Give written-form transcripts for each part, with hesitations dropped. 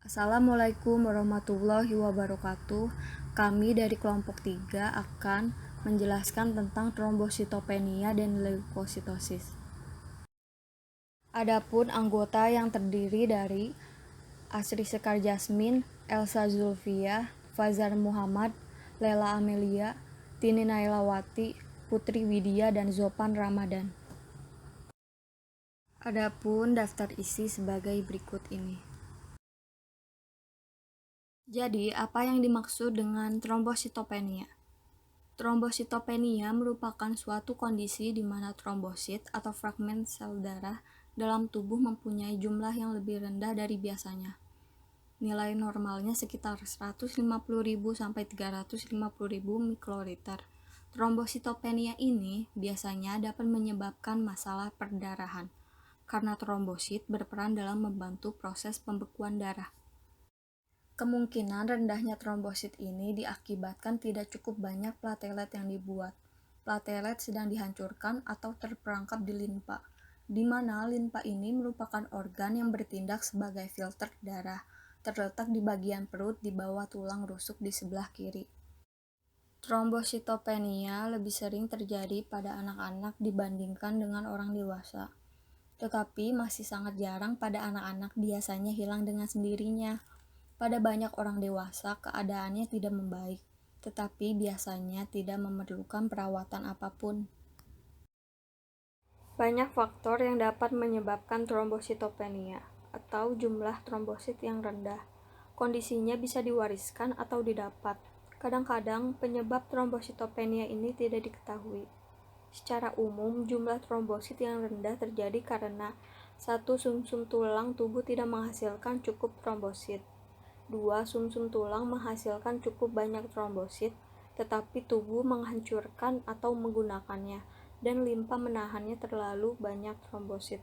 Assalamualaikum warahmatullahi wabarakatuh. Kami dari kelompok 3 akan menjelaskan tentang trombositopenia dan leukositosis. Adapun anggota yang terdiri dari Asri Sekar Jasmin, Elsa Zulfia, Fazar Muhammad, Lela Amelia, Tini Nailawati, Putri Widya, dan Zopan Ramadan. Adapun daftar isi sebagai berikut ini. Jadi, apa yang dimaksud dengan trombositopenia? Trombositopenia merupakan suatu kondisi di mana trombosit atau fragmen sel darah dalam tubuh mempunyai jumlah yang lebih rendah dari biasanya. Nilai normalnya sekitar 150.000 sampai 350.000 mikroliter. Trombositopenia ini biasanya dapat menyebabkan masalah perdarahan karena trombosit berperan dalam membantu proses pembekuan darah. Kemungkinan rendahnya trombosit ini diakibatkan tidak cukup banyak platelet yang dibuat. Platelet sedang dihancurkan atau terperangkap di limpa, di mana limpa ini merupakan organ yang bertindak sebagai filter darah, terletak di bagian perut di bawah tulang rusuk di sebelah kiri. Trombositopenia lebih sering terjadi pada anak-anak dibandingkan dengan orang dewasa, tetapi masih sangat jarang pada anak-anak, biasanya hilang dengan sendirinya. Pada banyak orang dewasa, keadaannya tidak membaik, tetapi biasanya tidak memerlukan perawatan apapun. Banyak faktor yang dapat menyebabkan trombositopenia atau jumlah trombosit yang rendah. Kondisinya bisa diwariskan atau didapat. Kadang-kadang penyebab trombositopenia ini tidak diketahui. Secara umum, jumlah trombosit yang rendah terjadi karena 1. Sumsum tulang tubuh tidak menghasilkan cukup trombosit. 2. Sumsum tulang menghasilkan cukup banyak trombosit, tetapi tubuh menghancurkan atau menggunakannya, dan limpa menahannya terlalu banyak trombosit.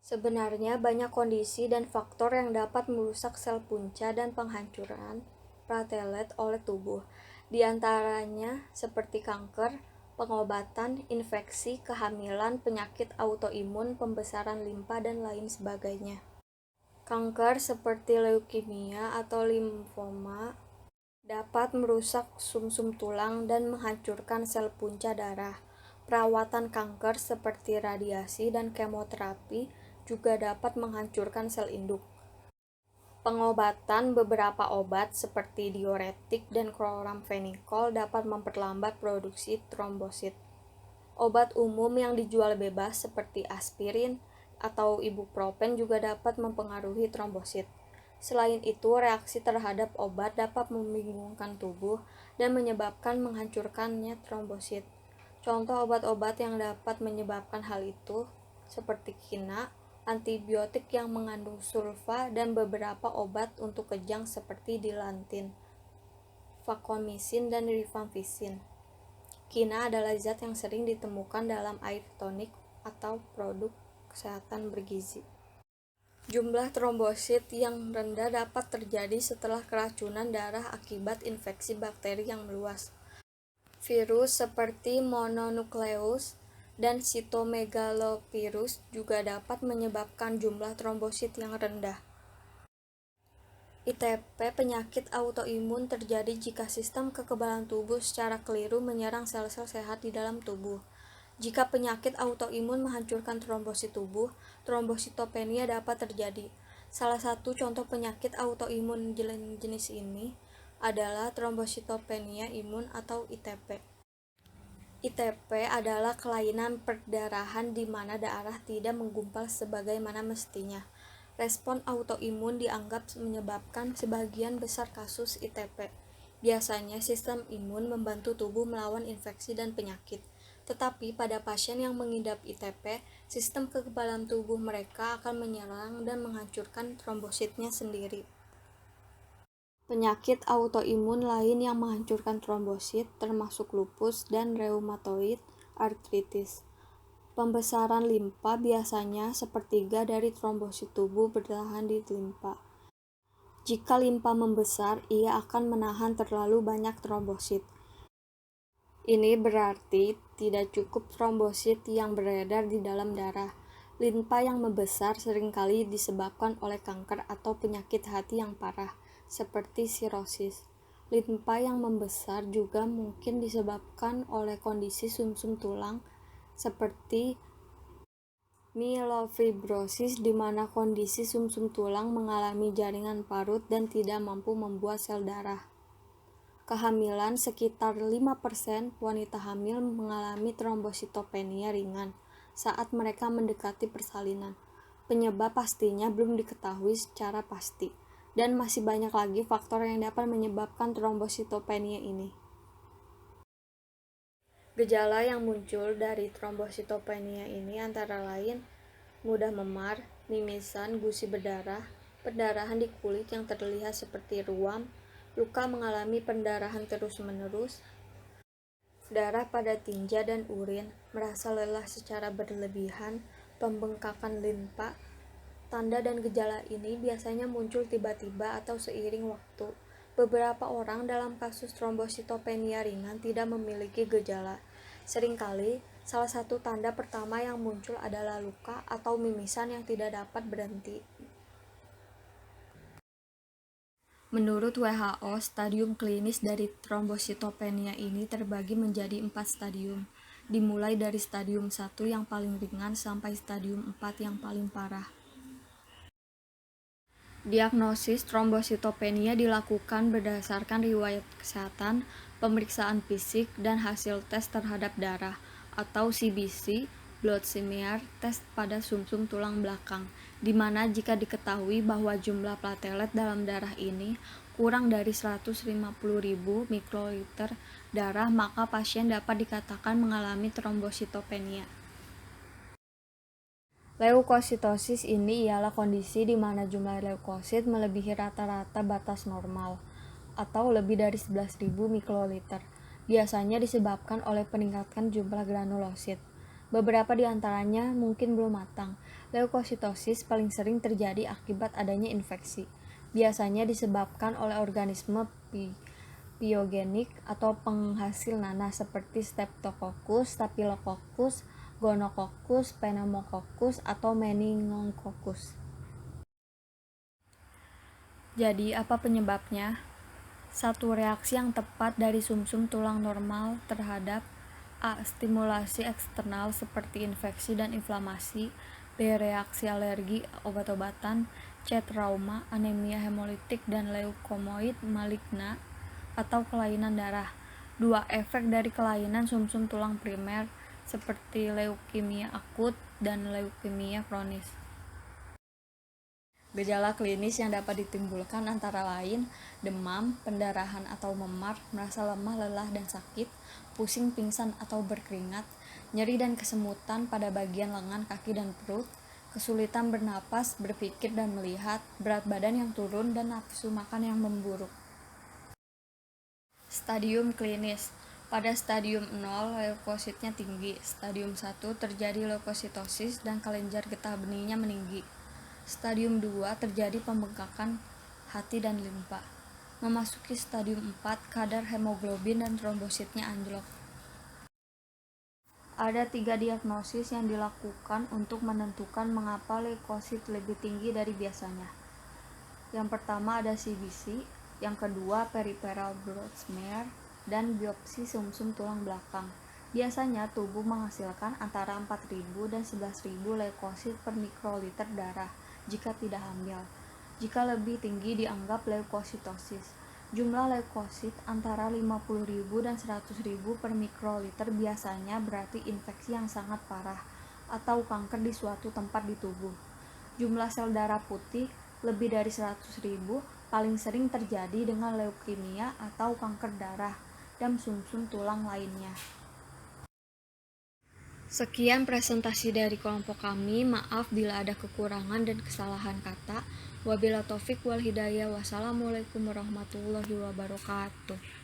Sebenarnya banyak kondisi dan faktor yang dapat merusak sel punca dan penghancuran platelet oleh tubuh, di antaranya seperti kanker, pengobatan, infeksi, kehamilan, penyakit autoimun, pembesaran limpa, dan lain sebagainya. Kanker seperti leukemia atau limfoma dapat merusak sumsum tulang dan menghancurkan sel punca darah. Perawatan kanker seperti radiasi dan kemoterapi juga dapat menghancurkan sel induk. Pengobatan beberapa obat seperti diuretik dan chloramphenicol dapat memperlambat produksi trombosit. Obat umum yang dijual bebas seperti aspirin atau ibuprofen juga dapat mempengaruhi trombosit. Selain itu, reaksi terhadap obat dapat membingungkan tubuh dan menyebabkan menghancurkannya trombosit. Contoh obat-obat yang dapat menyebabkan hal itu seperti kina, antibiotik yang mengandung sulfa, dan beberapa obat untuk kejang seperti dilantin, vancomycin, dan rifampicin. Kina adalah zat yang sering ditemukan dalam air tonik atau produk kesehatan bergizi. Jumlah trombosit yang rendah dapat terjadi setelah keracunan darah akibat infeksi bakteri yang meluas. Virus seperti mononukleus dan sitomegalovirus juga dapat menyebabkan jumlah trombosit yang rendah. ITP, penyakit autoimun, terjadi jika sistem kekebalan tubuh secara keliru menyerang sel-sel sehat di dalam tubuh. Jika penyakit autoimun menghancurkan trombosit tubuh, trombositopenia dapat terjadi. Salah satu contoh penyakit autoimun jenis ini adalah trombositopenia imun atau ITP. ITP adalah kelainan perdarahan di mana darah tidak menggumpal sebagaimana mestinya. Respon autoimun dianggap menyebabkan sebagian besar kasus ITP. Biasanya sistem imun membantu tubuh melawan infeksi dan penyakit. Tetapi pada pasien yang mengidap ITP, sistem kekebalan tubuh mereka akan menyerang dan menghancurkan trombositnya sendiri. Penyakit autoimun lain yang menghancurkan trombosit termasuk lupus dan rheumatoid arthritis. Pembesaran limpa biasanya sepertiga dari trombosit tubuh bertahan di limpa. Jika limpa membesar, ia akan menahan terlalu banyak trombosit. Ini berarti tidak cukup trombosit yang beredar di dalam darah. Limpa yang membesar seringkali disebabkan oleh kanker atau penyakit hati yang parah, seperti sirosis. Limpa yang membesar juga mungkin disebabkan oleh kondisi sumsum tulang, seperti myelofibrosis, di mana kondisi sumsum tulang mengalami jaringan parut dan tidak mampu membuat sel darah. Kehamilan, sekitar 5% wanita hamil mengalami trombositopenia ringan saat mereka mendekati persalinan. Penyebab pastinya belum diketahui secara pasti, dan masih banyak lagi faktor yang dapat menyebabkan trombositopenia ini. Gejala yang muncul dari trombositopenia ini antara lain mudah memar, mimisan, gusi berdarah, pendarahan di kulit yang terlihat seperti ruam, luka mengalami pendarahan terus-menerus, darah pada tinja dan urin, merasa lelah secara berlebihan, pembengkakan limpa. Tanda dan gejala ini biasanya muncul tiba-tiba atau seiring waktu. Beberapa orang dalam kasus trombositopenia ringan tidak memiliki gejala. Seringkali, salah satu tanda pertama yang muncul adalah luka atau mimisan yang tidak dapat berhenti. Menurut WHO, stadium klinis dari trombositopenia ini terbagi menjadi 4 stadium, dimulai dari stadium 1 yang paling ringan sampai stadium 4 yang paling parah. Diagnosis trombositopenia dilakukan berdasarkan riwayat kesehatan, pemeriksaan fisik, dan hasil tes terhadap darah, atau CBC, blood smear, tes pada sumsum tulang belakang, di mana jika diketahui bahwa jumlah platelet dalam darah ini kurang dari 150.000 mikroliter darah, maka pasien dapat dikatakan mengalami trombositopenia. Leukositosis ini ialah kondisi di mana jumlah leukosit melebihi rata-rata batas normal, atau lebih dari 11.000 mikroliter. Biasanya disebabkan oleh peningkatan jumlah granulosit. Beberapa di antaranya mungkin belum matang. Leukositosis paling sering terjadi akibat adanya infeksi. Biasanya disebabkan oleh organisme piogenik atau penghasil nanah seperti Streptococcus, Staphylococcus, Gonococcus, Pneumococcus, atau Meningococcus. Jadi, apa penyebabnya? Satu, reaksi yang tepat dari sumsum tulang normal terhadap A. Stimulasi eksternal seperti infeksi dan inflamasi. B. Reaksi alergi obat-obatan. C. Trauma, anemia hemolitik, dan leukomoid maligna atau kelainan darah. 2. Efek dari kelainan sumsum tulang primer seperti leukemia akut dan leukemia kronis. Gejala klinis yang dapat ditimbulkan antara lain demam, pendarahan atau memar, merasa lemah, lelah dan sakit, pusing, pingsan atau berkeringat, nyeri dan kesemutan pada bagian lengan, kaki dan perut, kesulitan bernapas, berpikir dan melihat, berat badan yang turun, dan nafsu makan yang memburuk. Stadium klinis. Pada stadium 0, leukositnya tinggi. Stadium 1 terjadi leukositosis dan kelenjar getah benihnya meninggi. Stadium 2 terjadi pembengkakan hati dan limpa. Memasuki stadium 4, kadar hemoglobin dan trombositnya anjlok. Ada 3 diagnosis yang dilakukan untuk menentukan mengapa leukosit lebih tinggi dari biasanya. Yang pertama ada CBC, yang kedua peripheral blood smear, dan biopsi sumsum tulang belakang. Biasanya tubuh menghasilkan antara 4.000 dan 11.000 leukosit per mikroliter darah jika tidak hamil. Jika lebih tinggi dianggap leukositosis. Jumlah leukosit antara 50.000 dan 100.000 per mikroliter biasanya berarti infeksi yang sangat parah atau kanker di suatu tempat di tubuh. Jumlah sel darah putih lebih dari 100.000 paling sering terjadi dengan leukemia atau kanker darah dan sumsum tulang lainnya. Sekian presentasi dari kelompok kami. Maaf bila ada kekurangan dan kesalahan kata. Wabillahi taufik wal hidayah. Wassalamualaikum warahmatullahi wabarakatuh.